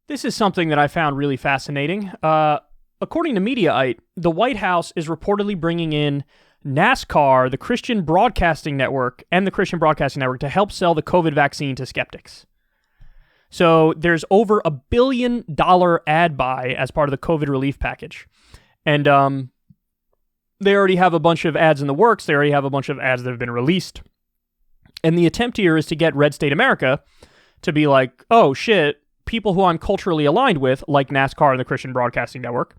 This is something that I found really fascinating. According to Mediaite, the White House is reportedly bringing in NASCAR, the Christian Broadcasting Network, and the Christian Broadcasting Network to help sell the COVID vaccine to skeptics. So there's over $1 billion ad buy as part of the COVID relief package. And they already have a bunch of ads in the works. They already have a bunch of ads that have been released. And the attempt here is to get Red State America to be like, oh shit, people who I'm culturally aligned with, like NASCAR and the Christian Broadcasting Network,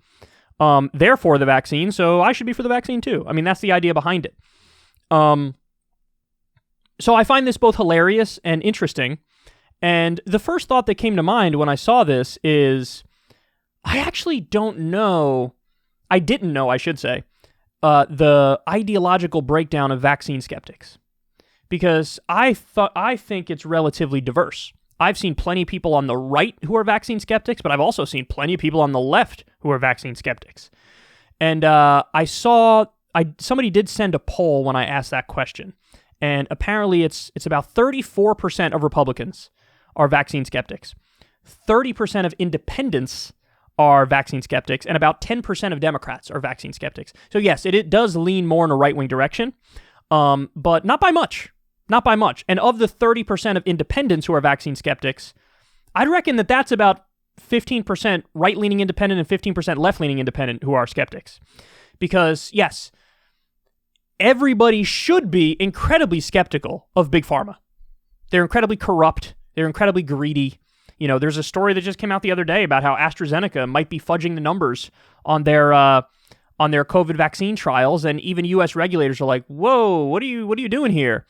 they're for the vaccine, so I should be for the vaccine too. I mean, that's the idea behind it. So I find this both hilarious and interesting. And the first thought that came to mind when I saw this is, I actually didn't know, I should say, the ideological breakdown of vaccine skeptics. Because I think it's relatively diverse. I've seen plenty of people on the right who are vaccine skeptics, but I've also seen plenty of people on the left who are vaccine skeptics. And somebody did send a poll when I asked that question. And apparently it's about 34% of Republicans are vaccine skeptics. 30% of independents are vaccine skeptics, and about 10% of Democrats are vaccine skeptics. So yes, it does lean more in a right-wing direction, but not by much. Not by much. And of the 30% of independents who are vaccine skeptics, I'd reckon that that's about 15% right-leaning independent and 15% left-leaning independent who are skeptics. Because, yes, everybody should be incredibly skeptical of Big Pharma. They're incredibly corrupt. They're incredibly greedy. You know, there's a story that just came out the other day about how AstraZeneca might be fudging the numbers on their COVID vaccine trials, and even U.S. regulators are like, whoa, what are you doing here?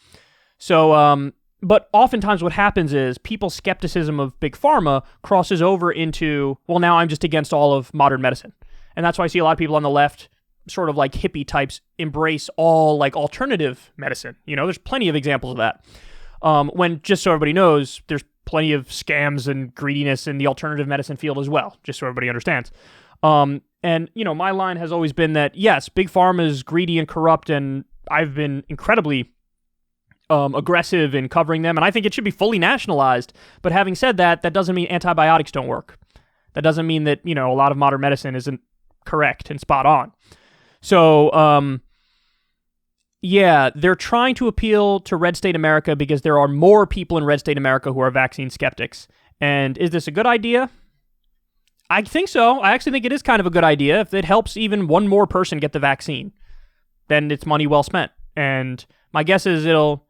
So, but oftentimes what happens is people's skepticism of Big Pharma crosses over into, well, now I'm just against all of modern medicine. And that's why I see a lot of people on the left, sort of like hippie types, embrace all like alternative medicine. You know, there's plenty of examples of that. When, just so everybody knows, there's plenty of scams and greediness in the alternative medicine field as well, just so everybody understands. And, you know, my line has always been that, yes, Big Pharma is greedy and corrupt, and I've been incredibly aggressive in covering them, and I think it should be fully nationalized. But having said that, that doesn't mean antibiotics don't work. That doesn't mean that, you know, a lot of modern medicine isn't correct and spot on. So, yeah, they're trying to appeal to Red State America because there are more people in Red State America who are vaccine skeptics. And is this a good idea? I think so. I actually think it is kind of a good idea. If it helps even one more person get the vaccine, then it's money well spent. And my guess is it'll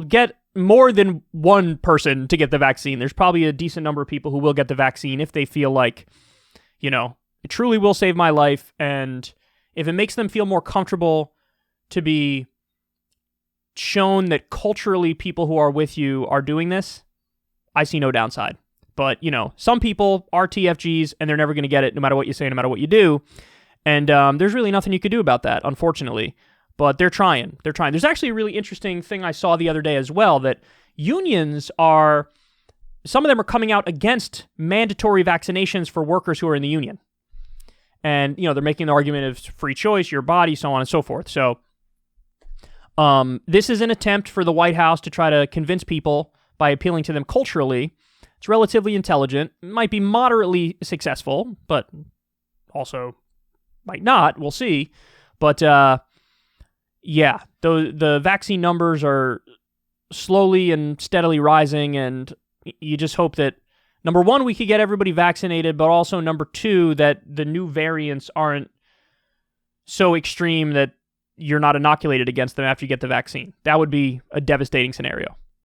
get more than one person to get the vaccine. There's probably a decent number of people who will get the vaccine if they feel like, you know, it truly will save my life. And if it makes them feel more comfortable to be shown that culturally people who are with you are doing this, I see no downside. But, you know, some people are TFGs and they're never going to get it no matter what you say, no matter what you do. And there's really nothing you could do about that, unfortunately. But they're trying. They're trying. There's actually a really interesting thing I saw the other day as well, that unions are, some of them are coming out against mandatory vaccinations for workers who are in the union. And, you know, they're making the argument of free choice, your body, so on and so forth. So this is an attempt for the White House to try to convince people by appealing to them culturally. It's relatively intelligent. It might be moderately successful, but also might not. We'll see. But yeah, the vaccine numbers are slowly and steadily rising, and you just hope that, number one, we could get everybody vaccinated, but also, number two, that the new variants aren't so extreme that you're not inoculated against them after you get the vaccine. That would be a devastating scenario.